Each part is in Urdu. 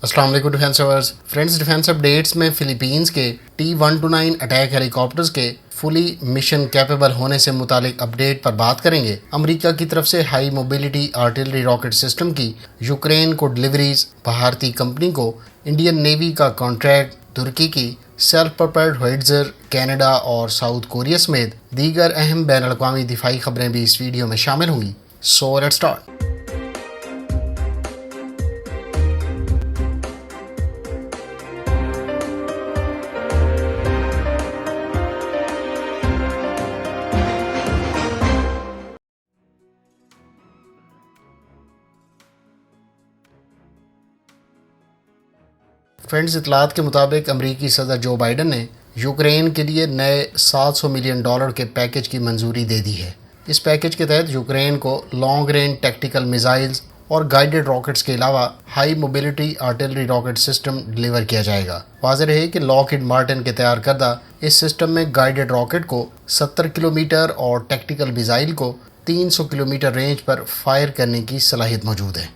السلام علیکم defence lovers friends, defence updates میں فلپینز کے T-129 اٹیک ہیلی کاپٹرز کے فلی مشن کیپیبل ہونے سے متعلق اپڈیٹ پر بات کریں گے۔ امریکہ کی طرف سے high mobility artillery rocket system کی یوکرین کو ڈلیوریز، بھارتی کمپنی کو انڈین نیوی کا کانٹریکٹ، ترکی کی سیلف پروپیلڈ ہوئٹزر، کینیڈا اور ساؤتھ کوریا سمیت دیگر اہم بین الاقوامی دفاعی خبریں بھی اس ویڈیو میں شامل ہوں گی۔ So let's start. فرینڈز، اطلاعات کے مطابق امریکی صدر جو بائیڈن نے یوکرین کے لیے نئے $700 ملین کے پیکج کی منظوری دے دی ہے۔ اس پیکج کے تحت یوکرین کو لانگ رینج ٹیکٹیکل میزائلز اور گائیڈڈ راکٹس کے علاوہ high mobility artillery rocket system deliver کیا جائے گا۔ واضح رہے کہ لاک ہیڈ مارٹن کے تیار کردہ اس سسٹم میں گائیڈڈ راکٹ کو 70 کلومیٹر اور ٹیکٹیکل میزائل کو 300 کلومیٹر رینج پر فائر کرنے کی صلاحیت موجود ہے۔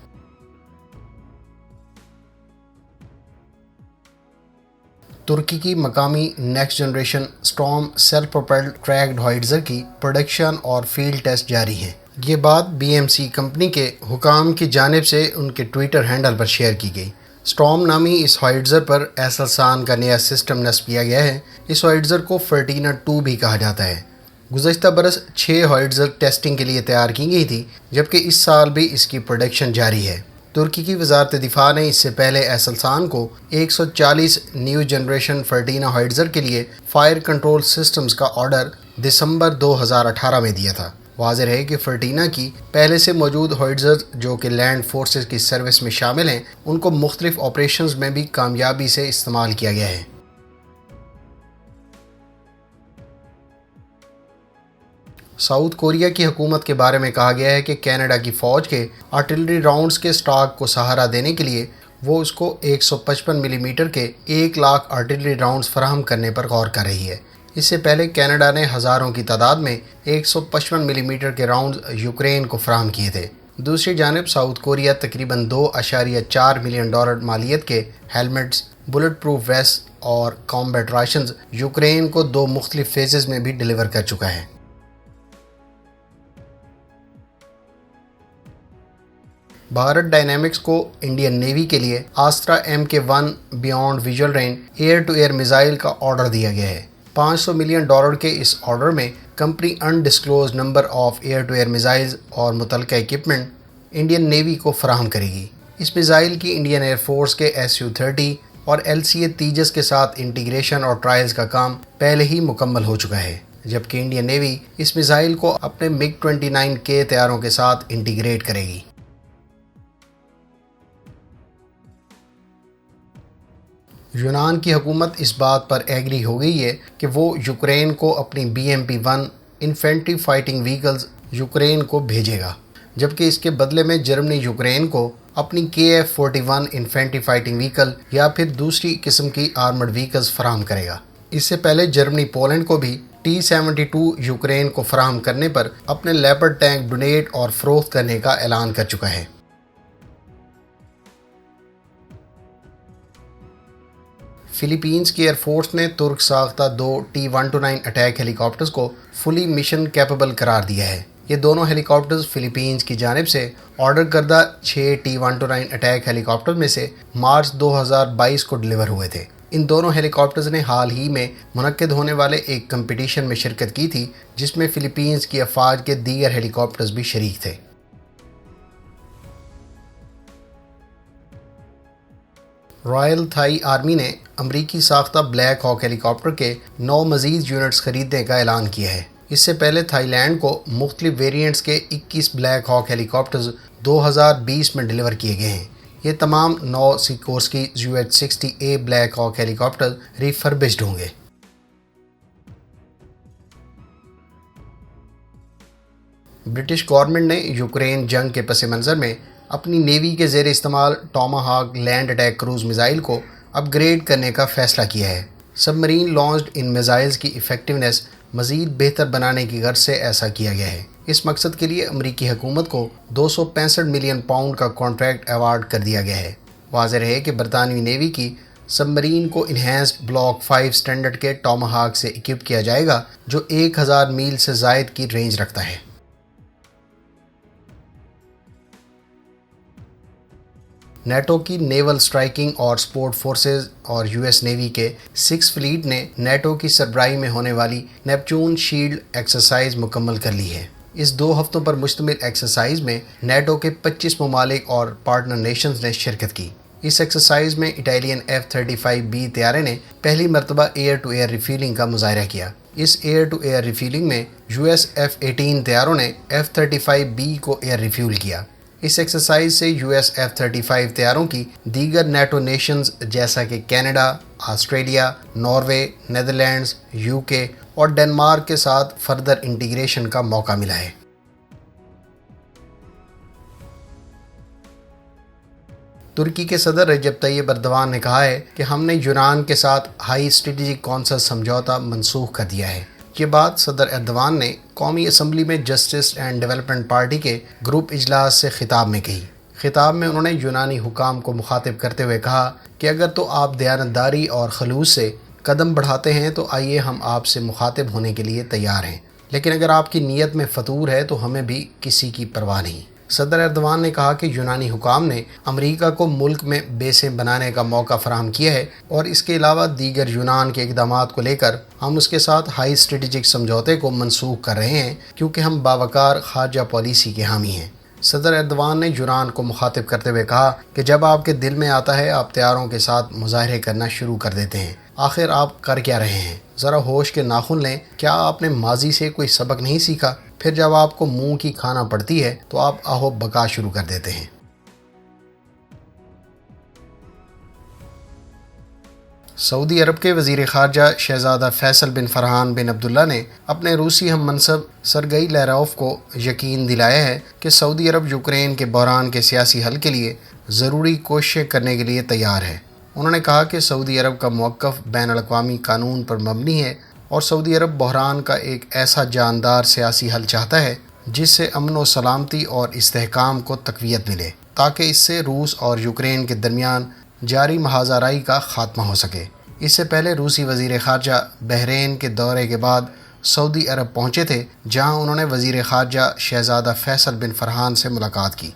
ترکی کی مقامی next generation storm self propelled tracked howitzer کی پروڈکشن اور فیلڈ ٹیسٹ جاری ہیں۔ یہ بات BMC کمپنی کے حکام کی جانب سے ان کے ٹویٹر ہینڈل پر شیئر کی گئی۔ اسٹارم نامی اس ہوئٹزر پر ایسلسان کا نیا سسٹم نصب کیا گیا ہے۔ اس ہوئٹزر کو فرٹینا 2 بھی کہا جاتا ہے۔ گزشتہ برس 6 ہوئٹزر ٹیسٹنگ کے لیے تیار کی گئی تھی، جبکہ اس سال بھی اس کی پروڈکشن جاری ہے۔ ترکی کی وزارت دفاع نے اس سے پہلے ایسلسان کو 140 نیو جنریشن فرٹینا ہوئٹزر کے لیے فائر کنٹرول سسٹمز کا آرڈر دسمبر 2018 میں دیا تھا۔ واضح رہے کہ فرٹینا کی پہلے سے موجود ہوئٹزر جو کہ لینڈ فورسز کی سروس میں شامل ہیں، ان کو مختلف آپریشنز میں بھی کامیابی سے استعمال کیا گیا ہے۔ ساؤتھ کوریا کی حکومت کے بارے میں کہا گیا ہے کہ کینیڈا کی فوج کے آرٹلری راؤنڈز کے سٹاک کو سہارا دینے کے لیے وہ اس کو 155 ملی میٹر کے 1,00,000 آرٹلری راؤنڈز فراہم کرنے پر غور کر رہی ہے۔ اس سے پہلے کینیڈا نے ہزاروں کی تعداد میں 155 ملی میٹر کے راؤنڈز یوکرین کو فراہم کیے تھے۔ دوسری جانب ساؤتھ کوریا تقریباً $2.4 ملین مالیت کے ہیلمٹس، بلٹ پروف ویسٹ اور کامبیٹ راشنز یوکرین کو 2 مختلف فیزز میں بھی ڈلیور کر چکا ہے۔ بھارت ڈائنامکس کو انڈین نیوی کے لیے Astra MK1 beyond visual range air to air missile کا آرڈر دیا گیا ہے۔ $500 ملین کے اس آرڈر میں company undisclosed number of air to air missiles اور متعلقہ ایکوپمنٹ انڈین نیوی کو فراہم کرے گی۔ اس میزائل کی انڈین ایئر فورس کے Su-30 اور LCA تیجس کے ساتھ انٹیگریشن اور ٹرائلز کا کام پہلے ہی مکمل ہو چکا ہے، جبکہ انڈین نیوی اس میزائل کو اپنے MiG-29K طیاروں کے ساتھ انٹیگریٹ کرے گی۔ یونان کی حکومت اس بات پر ایگری ہو گئی ہے کہ وہ یوکرین کو اپنی BMP-1 infantry fighting vehicles Ukraine کو بھیجے گا، جبکہ اس کے بدلے میں جرمنی یوکرین کو اپنی KF-41 انفینٹری فائٹنگ وہیکل یا پھر دوسری قسم کی آرمرڈ وہیکلز فراہم کرے گا۔ اس سے پہلے جرمنی پولینڈ کو بھی T-72 یوکرین کو فراہم کرنے پر اپنے لیپرڈ ٹینک ڈونیٹ اور فروخت کرنے کا اعلان کر چکا ہے۔ فلپینز کی ایئر فورس نے ترک ساختہ 2 T-129 اٹیک ہیلی کاپٹرز کو فلی مشن کیپیبل قرار دیا ہے۔ یہ دونوں ہیلی کاپٹرز فلپینز کی جانب سے آرڈر کردہ 6 T-129 اٹیک ہیلی کاپٹر میں سے مارچ 2022 کو ڈلیور ہوئے تھے۔ ان دونوں ہیلی کاپٹرز نے حال ہی میں منعقد ہونے والے ایک کمپٹیشن میں شرکت کی تھی، جس میں فلپینز کی افواج کے دیگر ہیلی کاپٹرز بھی شریک تھے۔ رائل تھائی آرمی نے امریکی ساختہ بلیک ہاک ہیلی کاپٹر کے 9 مزید یونٹس خریدنے کا اعلان کیا ہے۔ اس سے پہلے تھائی لینڈ کو مختلف ویریئنٹس کے 21 بلیک ہاک ہیلی کاپٹرز 2020 میں ڈلیور کیے گئے ہیں۔ یہ تمام 9 سیکورسکی UH-60A بلیک ہاک ہیلی کاپٹر ریفربشڈ ہوں گے۔ برٹش گورنمنٹ نے یوکرین جنگ کے پس منظر میں اپنی نیوی کے زیر استعمال ٹاماہاک لینڈ اٹیک کروز میزائل کو اپ گریڈ کرنے کا فیصلہ کیا ہے۔ سب مرین لانچڈ ان میزائلز کی ایفیکٹونیس مزید بہتر بنانے کی غرض سے ایسا کیا گیا ہے۔ اس مقصد کے لیے امریکی حکومت کو £265 ملین کا کانٹریکٹ ایوارڈ کر دیا گیا ہے۔ واضح ہے کہ برطانوی نیوی کی سب مرین کو انہینسڈ بلاک 5 سٹینڈرڈ کے ٹاماہاک سے اکوپ کیا جائے گا جو 1000 میل سے زائد کی رینج رکھتا ہے۔ نیٹو کی نیول سٹرائکنگ اور سپورٹ فورسز اور یو ایس نیوی کے 6 فلیٹ نے نیٹو کی سربراہی میں ہونے والی نیپچون شیلڈ ایکسرسائز مکمل کر لی ہے۔ اس 2 ہفتوں پر مشتمل ایکسرسائز میں نیٹو کے 25 ممالک اور پارٹنر نیشنز نے شرکت کی۔ اس ایکسرسائز میں اٹالین F-35B طیارے نے پہلی مرتبہ ایئر ٹو ایئر ریفیلنگ کا مظاہرہ کیا۔ اس ایئر ٹو ایئر ریفیلنگ میں یو ایس F-18 طیاروں نے F-35B کو ایئر ریفیول کیا۔ اس ایکسرسائز سے یو ایس F-35 طیاروں کی دیگر نیٹو نیشنز جیسا کہ Canada, Australia, Norway, Netherlands, UK اور ڈنمارک کے ساتھ فردر انٹیگریشن کا موقع ملا ہے۔ ترکی کے صدر رجب طیب ایردوان نے کہا ہے کہ ہم نے یونان کے ساتھ ہائی اسٹریٹجک کونسل سمجھوتا منسوخ کر دیا ہے۔ یہ بات صدر ایردوان نے قومی اسمبلی میں جسٹس اینڈ ڈیولپمنٹ پارٹی کے گروپ اجلاس سے خطاب میں کہی۔ خطاب میں انہوں نے یونانی حکام کو مخاطب کرتے ہوئے کہا کہ اگر تو آپ دیانتداری اور خلوص سے قدم بڑھاتے ہیں تو آئیے ہم آپ سے مخاطب ہونے کے لیے تیار ہیں، لیکن اگر آپ کی نیت میں فطور ہے تو ہمیں بھی کسی کی پرواہ نہیں۔ صدر ایردوان نے کہا کہ یونانی حکام نے امریکہ کو ملک میں بیسیں بنانے کا موقع فراہم کیا ہے اور اس کے علاوہ دیگر یونان کے اقدامات کو لے کر ہم اس کے ساتھ ہائی اسٹریٹجک سمجھوتے کو منسوخ کر رہے ہیں کیونکہ ہم باوقار خارجہ پالیسی کے حامی ہیں۔ صدر ایردوان نے یونان کو مخاطب کرتے ہوئے کہا کہ جب آپ کے دل میں آتا ہے آپ تیاروں کے ساتھ مظاہرے کرنا شروع کر دیتے ہیں، آخر آپ کر کیا رہے ہیں؟ ذرا ہوش کے ناخن لیں، کیا آپ نے ماضی سے کوئی سبق نہیں سیکھا؟ پھر جب آپ کو منہ کی کھانا پڑتی ہے تو آپ آہو بکا شروع کر دیتے ہیں۔ سعودی عرب کے وزیر خارجہ شہزادہ فیصل بن فرحان بن عبداللہ نے اپنے روسی ہم منصب سرگئی لیروف کو یقین دلایا ہے کہ سعودی عرب یوکرین کے بحران کے سیاسی حل کے لیے ضروری کوششیں کرنے کے لیے تیار ہے۔ انہوں نے کہا کہ سعودی عرب کا موقف بین الاقوامی قانون پر مبنی ہے اور سعودی عرب بحران کا ایک ایسا جاندار سیاسی حل چاہتا ہے جس سے امن و سلامتی اور استحکام کو تقویت ملے تاکہ اس سے روس اور یوکرین کے درمیان جاری محاذ آرائی کا خاتمہ ہو سکے۔ اس سے پہلے روسی وزیر خارجہ بحرین کے دورے کے بعد سعودی عرب پہنچے تھے جہاں انہوں نے وزیر خارجہ شہزادہ فیصل بن فرحان سے ملاقات کی۔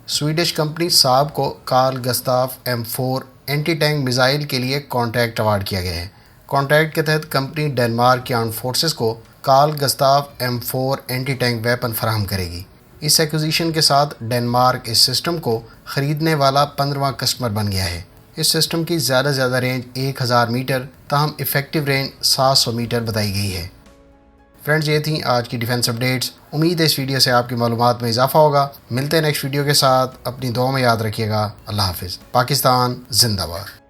سویڈش کمپنی ساب کو Carl Gustaf M4 anti tank missile کے لیے کانٹریکٹ ایوارڈ کیا گیا ہے۔ کانٹریکٹ کے تحت کمپنی ڈنمارک کی آرمڈ فورسز کو Carl Gustaf M4 anti tank weapon فراہم کرے گی۔ اس ایکوزیشن کے ساتھ ڈنمارک اس سسٹم کو خریدنے والا 15واں کسٹمر بن گیا ہے۔ اس سسٹم کی زیادہ رینج 1000 میٹر تاہم ایفیکٹو رینج 700 میٹر بتائی گئی ہے۔ فرینڈز، یہ تھیں آج کی ڈیفنس اپڈیٹس۔ امید ہے اس ویڈیو سے آپ کی معلومات میں اضافہ ہوگا۔ ملتے ہیں نیکسٹ ویڈیو کے ساتھ، اپنی دعاؤں میں یاد رکھیے گا۔ اللہ حافظ۔ پاکستان زندہ باد۔